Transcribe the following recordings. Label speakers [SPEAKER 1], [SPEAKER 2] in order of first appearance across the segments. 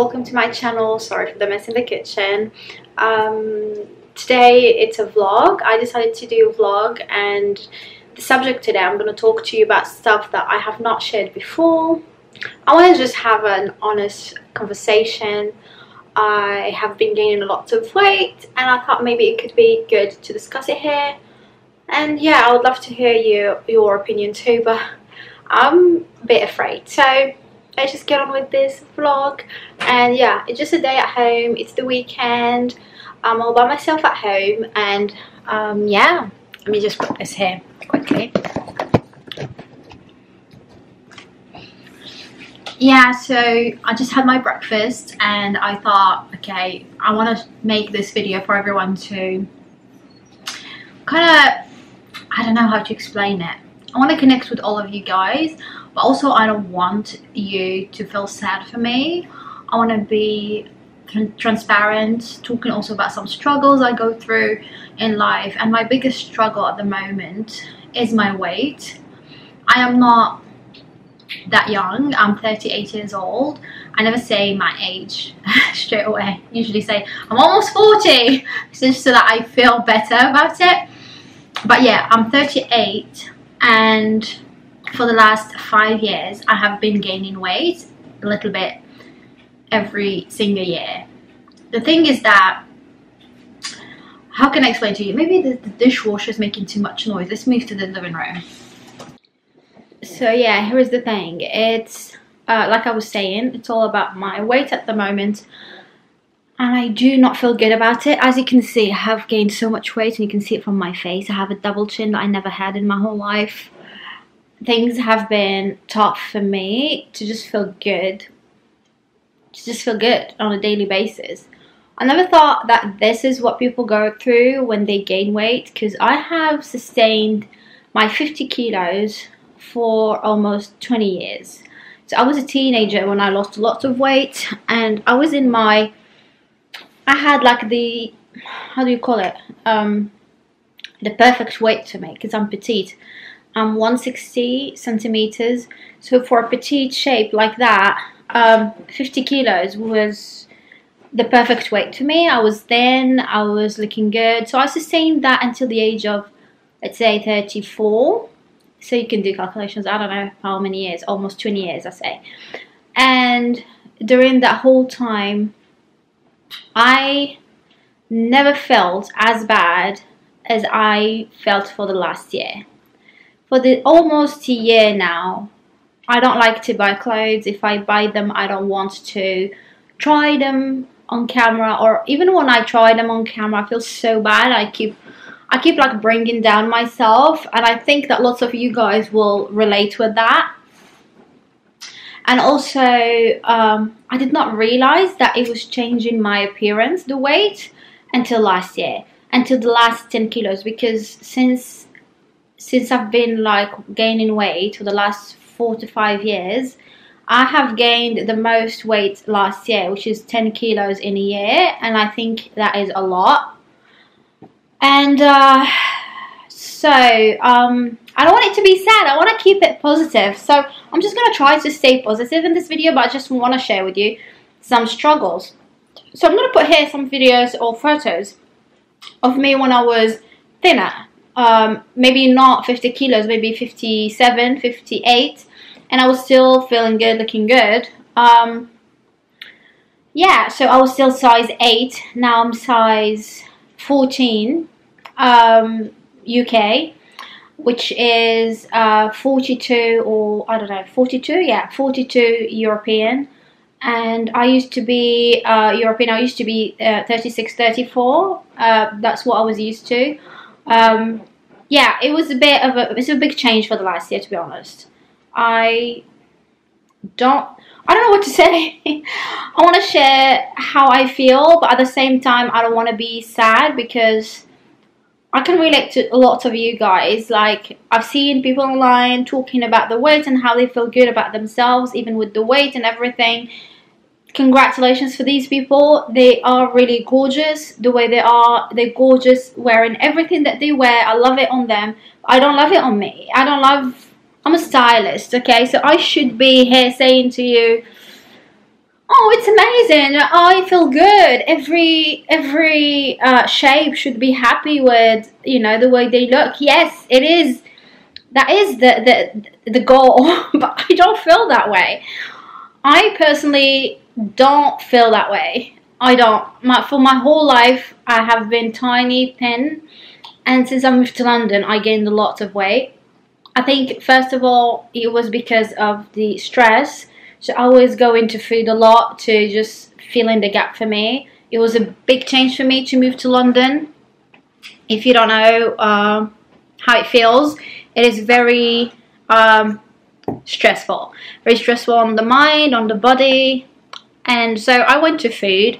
[SPEAKER 1] welcome to my channel. Sorry for the mess in the kitchen. Today it's a vlog. I decided to do a vlog, and the subject today, I'm going to talk to you about stuff that I have not shared before. I want to just have an honest conversation. I have been gaining a lot of weight, and I thought maybe it could be good to discuss it here. And yeah, I would love to hear your opinion too, but I'm a bit afraid. So let's just get on with this vlog. And yeah, it's just a day at home. It's the weekend. I'm all by myself at home, and yeah, let me just put this here quickly. Yeah, so I just had my breakfast and I thought, okay, I want to make this video for everyone to kind of, I don't know how to explain it. I want to connect with all of you guys, but also I don't want you to feel sad for me. I want to be transparent, talking also about some struggles I go through in life. And my biggest struggle at the moment is my weight. I am not that young. I'm 38 years old. I never say my age straight away. I usually say I'm almost 40, just so that I feel better about it. But yeah, I'm 38, and for the last 5 years I have been gaining weight a little bit every single year. The thing is that, how can I explain to you? Maybe the dishwasher is making too much noise. Let's move to the living room. So yeah, here is the thing. It's like I was saying, it's all about my weight at the moment, and I do not feel good about it. As you can see, I have gained so much weight, and you can see it from my face. I have a double chin that I never had in my whole life. Things have been tough for me to just feel good, on a daily basis. I never thought that this is what people go through when they gain weight, because I have sustained my 50 kilos for almost 20 years. So I was a teenager when I lost a lot of weight, and I was in my, I had like the, how do you call it, the perfect weight for me, because I'm petite. I'm 160 centimeters, so for a petite shape like that, 50 kilos was the perfect weight for me. I was thin, I was looking good, so I sustained that until the age of, let's say, 34. So you can do calculations, I don't know how many years, almost 20 years I say. And during that whole time, I never felt as bad as I felt for the last year. For the almost a year now, I don't like to buy clothes. If I buy them, I don't want to try them on camera, or even when I try them on camera, I feel so bad. I keep like bringing down myself, and I think that lots of you guys will relate with that. And also, I did not realize that it was changing my appearance, the weight, until last year, until the last 10 kilos, because since I've been like gaining weight for the last 4 to 5 years, I have gained the most weight last year, which is 10 kilos in a year, and I think that is a lot. And so I don't want it to be sad. I want to keep it positive. So I'm just going to try to stay positive in this video, but I just want to share with you some struggles. So I'm going to put here some videos or photos of me when I was thinner. Maybe not 50 kilos, maybe 57, 58. And I was still feeling good, looking good. Yeah, so I was still size 8. Now I'm size 14. UK, which is 42, or I don't know, 42, yeah, 42 European. And I used to be European. I used to be 36, 34. That's what I was used to. Yeah, it was a big change for the last year, to be honest. I don't know what to say. I want to share how I feel, but at the same time, I don't want to be sad, because I can relate to a lot of you guys. Like, I've seen people online talking about the weight and how they feel good about themselves, even with the weight and everything. Congratulations for these people. They are really gorgeous the way they are. They're gorgeous wearing everything that they wear. I love it on them. I don't love it on me. I'm a stylist, okay? So I should be here saying to you, oh, it's amazing, I feel good, every shape should be happy with, you know, the way they look. Yes, it is, that is the goal. But I don't feel that way. I personally don't feel that way. I don't. For my whole life I have been tiny, thin, and since I moved to London I gained a lot of weight. I think first of all it was because of the stress. So I always go into food a lot to just fill in the gap for me. It was a big change for me to move to London. If you don't know how it feels, it is very stressful. Very stressful on the mind, on the body. And so I went to food.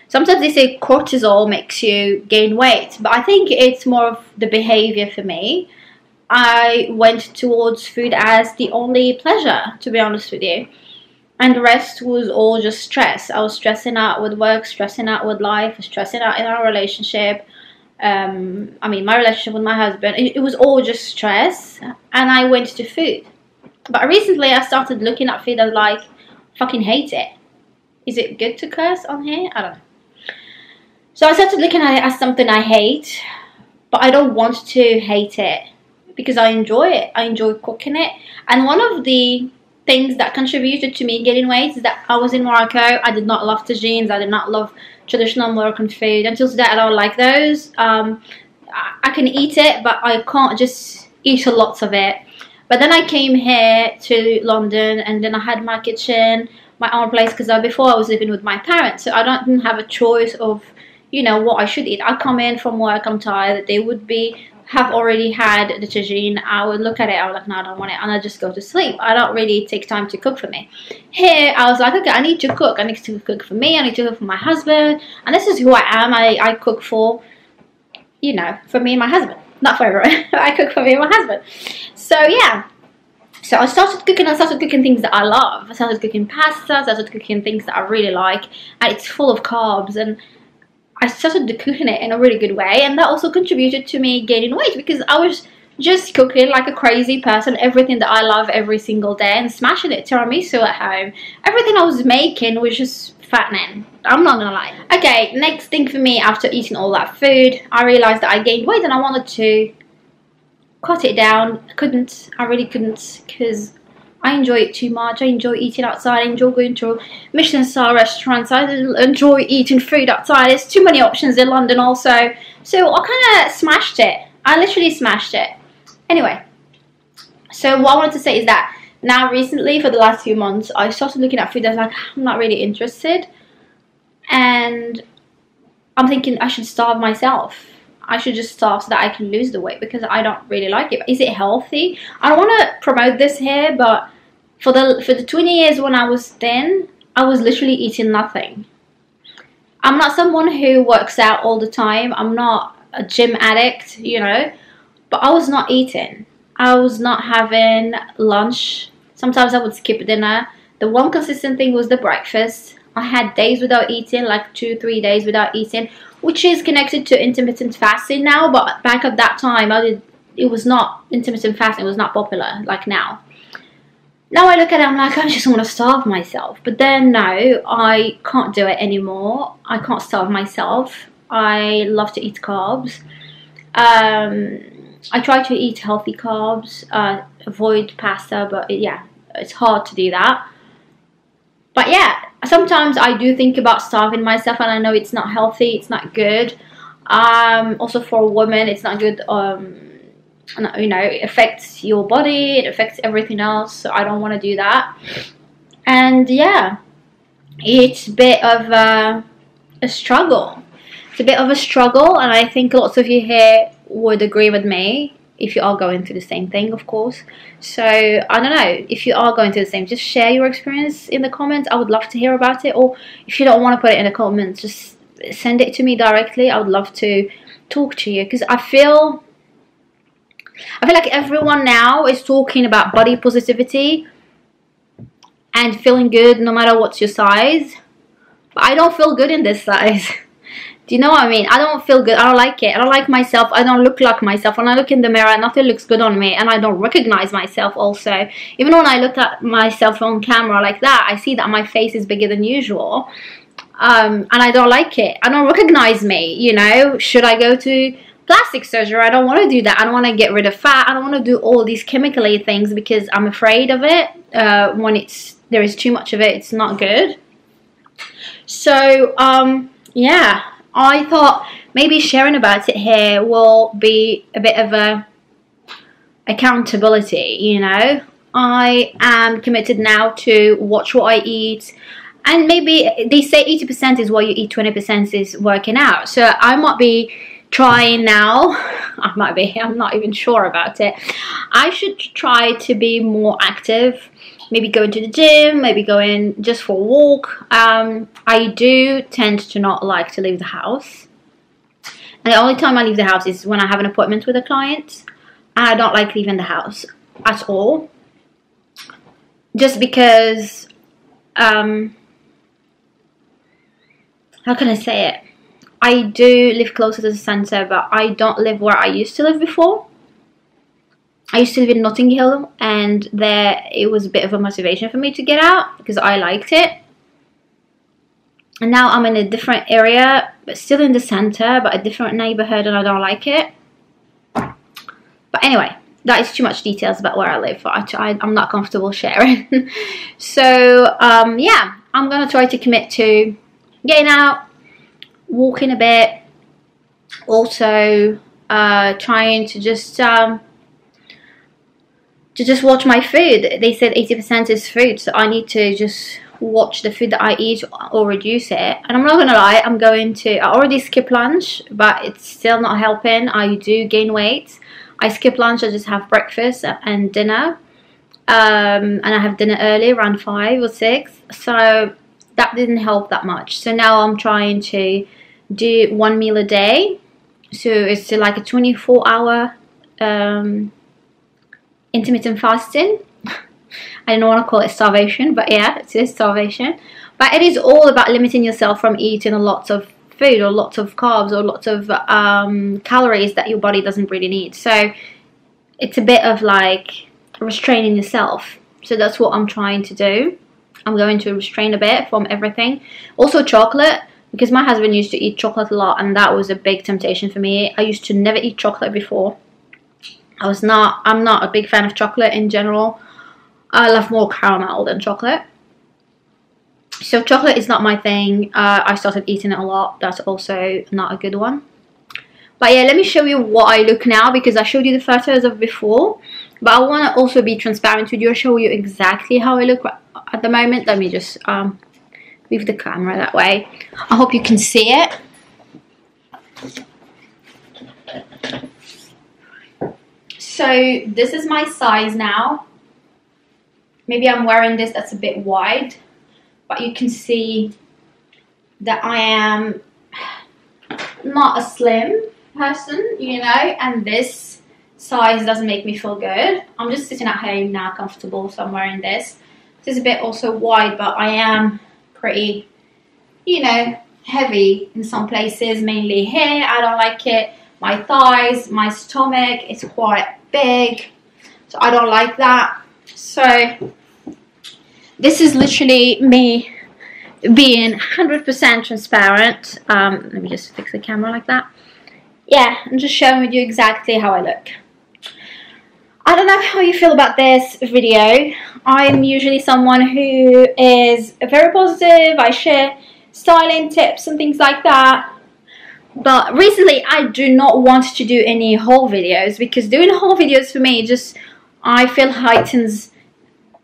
[SPEAKER 1] Sometimes they say cortisol makes you gain weight, but I think it's more of the behavior for me. I went towards food as the only pleasure, to be honest with you. And the rest was all just stress. I was stressing out with work, stressing out with life, stressing out in our relationship. I mean, my relationship with my husband. It was all just stress. And I went to food. But recently I started looking at food as like, fucking hate it. Is it good to curse on here? I don't know. So I started looking at it as something I hate. But I don't want to hate it. Because I enjoy it. I enjoy cooking it. And one of the things that contributed to me getting weight is that I was in Morocco. I did not love tagines. I did not love traditional Moroccan food. Until today, I don't like those. I can eat it, but I can't just eat a lot of it. But then I came here to London, and then I had my kitchen, my own place, because before I was living with my parents. So I didn't have a choice of, you know, what I should eat. I come in from work, I'm tired. They would have already had the tagine. I would look at it, I was like, no, I don't want it, and I just go to sleep. I don't really take time to cook for me. Here I was like, okay, I need to cook. I need to cook for me, I need to cook for my husband, and this is who I am. I cook for, you know, for me and my husband, not for everyone. I cook for me and my husband. So yeah, so I started cooking things that I love. I started cooking pasta, I started cooking things that I really like, and it's full of carbs, and I started cooking it in a really good way, and that also contributed to me gaining weight, because I was just cooking like a crazy person, everything that I love every single day, and smashing it. Tiramisu at home, everything I was making was just fattening. I'm not gonna lie. Okay, next thing for me, after eating all that food, I realized that I gained weight and I wanted to cut it down. I really couldn't, because I enjoy it too much. I enjoy eating outside. I enjoy going to Michelin star restaurants. I enjoy eating food outside. There's too many options in London also. So I kind of smashed it. I literally smashed it. Anyway, so what I wanted to say is that now recently, for the last few months, I started looking at food that's like, I'm not really interested. And I'm thinking I should starve myself. I should just starve so that I can lose the weight, because I don't really like it. But is it healthy? I don't want to promote this here, but for the 20 years when I was thin, I was literally eating nothing. I'm not someone who works out all the time. I'm not a gym addict, you know. But I was not eating. I was not having lunch. Sometimes I would skip dinner. The one consistent thing was the breakfast. I had days without eating, like 2-3 days without eating, which is connected to intermittent fasting now. But back at that time, it was not intermittent fasting. It was not popular like now. Now I look at it, I'm like, I just want to starve myself. But then no, I can't do it anymore. I can't starve myself. I love to eat carbs. I try to eat healthy carbs, avoid pasta, but yeah, it's hard to do that. But yeah, sometimes I do think about starving myself, and I know it's not healthy, it's not good. Also for a woman, it's not good. You know, it affects your body, it affects everything else, so I don't want to do that. And yeah, it's a bit of a struggle. It's a bit of a struggle, and I think lots of you here would agree with me, if you are going through the same thing, of course. So I don't know, if you are going through the same, just share your experience in the comments. I would love to hear about it. Or if you don't want to put it in the comments, just send it to me directly. I would love to talk to you, because I feel like everyone now is talking about body positivity and feeling good no matter what's your size. But I don't feel good in this size. Do you know what I mean? I don't feel good. I don't like it. I don't like myself. I don't look like myself. When I look in the mirror, nothing looks good on me, and I don't recognize myself also. Even when I look at myself on camera like that, I see that my face is bigger than usual. And I don't like it. I don't recognize me, you know. Should I go to plastic surgery? I don't want to do that. I don't want to get rid of fat. I don't want to do all these chemically things because I'm afraid of it. When there is too much of it, it's not good. So, yeah. I thought maybe sharing about it here will be a bit of a accountability, you know. I am committed now to watch what I eat, and maybe they say 80% is what you eat, 20% is working out. So I might be trying now. I'm not even sure about it. I should try to be more active. Maybe going to the gym, maybe going just for a walk. I do tend to not like to leave the house. And the only time I leave the house is when I have an appointment with a client. And I don't like leaving the house at all. Just because, how can I say it? I do live closer to the centre, but I don't live where I used to live before. I used to live in Notting Hill, and there it was a bit of a motivation for me to get out because I liked it. And now I'm in a different area, but still in the centre, but a different neighbourhood, and I don't like it. But anyway, that is too much details about where I live. I'm not comfortable sharing. So, yeah, I'm going to try to commit to getting out, walking a bit, also trying to just watch my food. They said 80% is food, so I need to just watch the food that I eat or reduce it. And I'm not gonna lie, I already skip lunch, but it's still not helping. I do gain weight. I skip lunch, I just have breakfast and dinner, and I have dinner early, around 5 or 6, so that didn't help that much. So now I'm trying to do 1 meal a day, so it's like a 24-hour intermittent fasting. I don't want to call it starvation, but yeah, it is starvation. But it is all about limiting yourself from eating a lot of food or lots of carbs or lots of calories that your body doesn't really need. So it's a bit of like restraining yourself. So that's what I'm trying to do. I'm going to restrain a bit from everything. Also chocolate, because my husband used to eat chocolate a lot, and that was a big temptation for me. I used to never eat chocolate before. I'm not a big fan of chocolate in general. I love more caramel than chocolate. So chocolate is not my thing. I started eating it a lot. That's also not a good one. But yeah, let me show you what I look now, because I showed you the photos of before. But I want to also be transparent with you and show you exactly how I look at the moment. Let me just move the camera that way. I hope you can see it. So this is my size now. Maybe I'm wearing this that's a bit wide, but you can see that I am not a slim person, you know, and this size doesn't make me feel good. I'm just sitting at home now, comfortable, so I'm wearing this. This is a bit also wide, but I am pretty, you know, heavy in some places, mainly here. I don't like it. My thighs, my stomach, it's quite big, so I don't like that. So this is literally me being 100% transparent. Let me just fix the camera like that. Yeah, I'm just showing you exactly how I look. I don't know how you feel about this video. I'm usually someone who is very positive. I share styling tips and things like that. But recently I do not want to do any haul videos, because doing haul videos for me just, I feel, heightens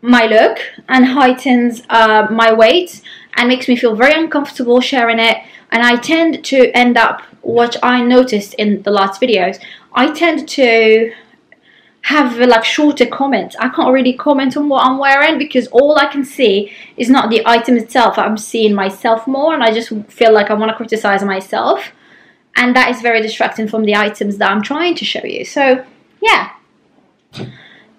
[SPEAKER 1] my look and heightens my weight and makes me feel very uncomfortable sharing it. And I tend to end up, what I noticed in the last videos, I tend to have like shorter comments. I can't really comment on what I'm wearing because all I can see is not the item itself. I'm seeing myself more, and I just feel like I want to criticize myself, and that is very distracting from the items that I'm trying to show you. So yeah,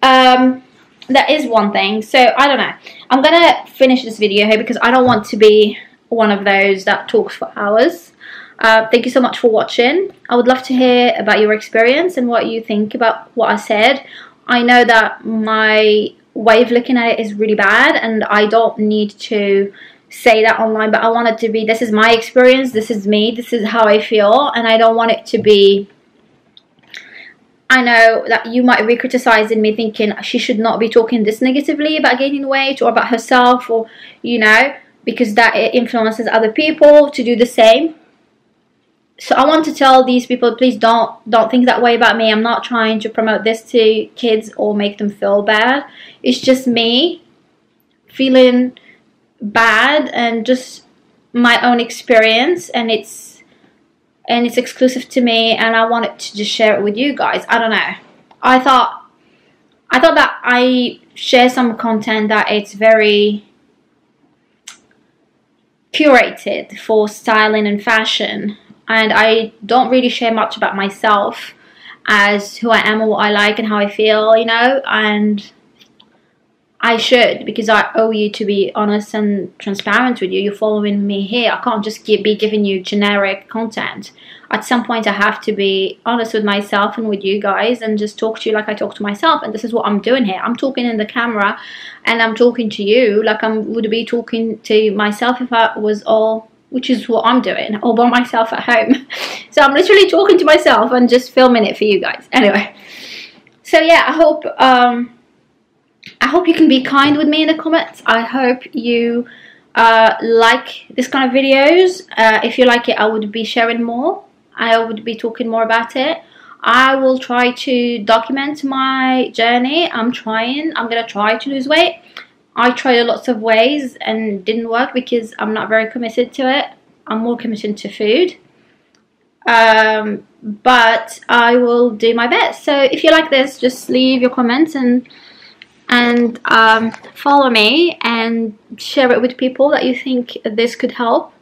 [SPEAKER 1] that is one thing. So I don't know, I'm gonna finish this video here because I don't want to be one of those that talks for hours. Thank you so much for watching. I would love to hear about your experience and what you think about what I said. I know that my way of looking at it is really bad, and I don't need to say that online, but I want it to be, this is my experience, this is me, this is how I feel, and I don't want it to be, I know that you might be criticizing me thinking she should not be talking this negatively about gaining weight or about herself, or, you know, because that influences other people to do the same. So I want to tell these people, please don't think that way about me. I'm not trying to promote this to kids or make them feel bad. It's just me feeling bad and just my own experience, and it's exclusive to me, and I wanted to just share it with you guys. I don't know. I thought that I share some content that it's very curated for styling and fashion, and I don't really share much about myself as who I am and what I like and how I feel, you know, and I should, because I owe you to be honest and transparent with you. You're following me here. I can't just be giving you generic content. At some point I have to be honest with myself and with you guys and just talk to you like I talk to myself, and this is what I'm doing here. I'm talking in the camera and I'm talking to you like I would be talking to myself if I was all, which is what I'm doing, all by myself at home. So I'm literally talking to myself and just filming it for you guys. Anyway, so yeah, I hope you can be kind with me in the comments. I hope you like this kind of videos. If you like it, I would be sharing more. I would be talking more about it. I will try to document my journey. I'm gonna try to lose weight. I tried lots of ways and didn't work because I'm not very committed to it. I'm more committed to food. But I will do my best. So if you like this, just leave your comments and follow me and share it with people that you think this could help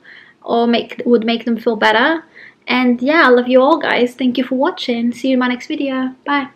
[SPEAKER 1] or would make them feel better. And yeah, I love you all, guys. Thank you for watching. See you in my next video. Bye.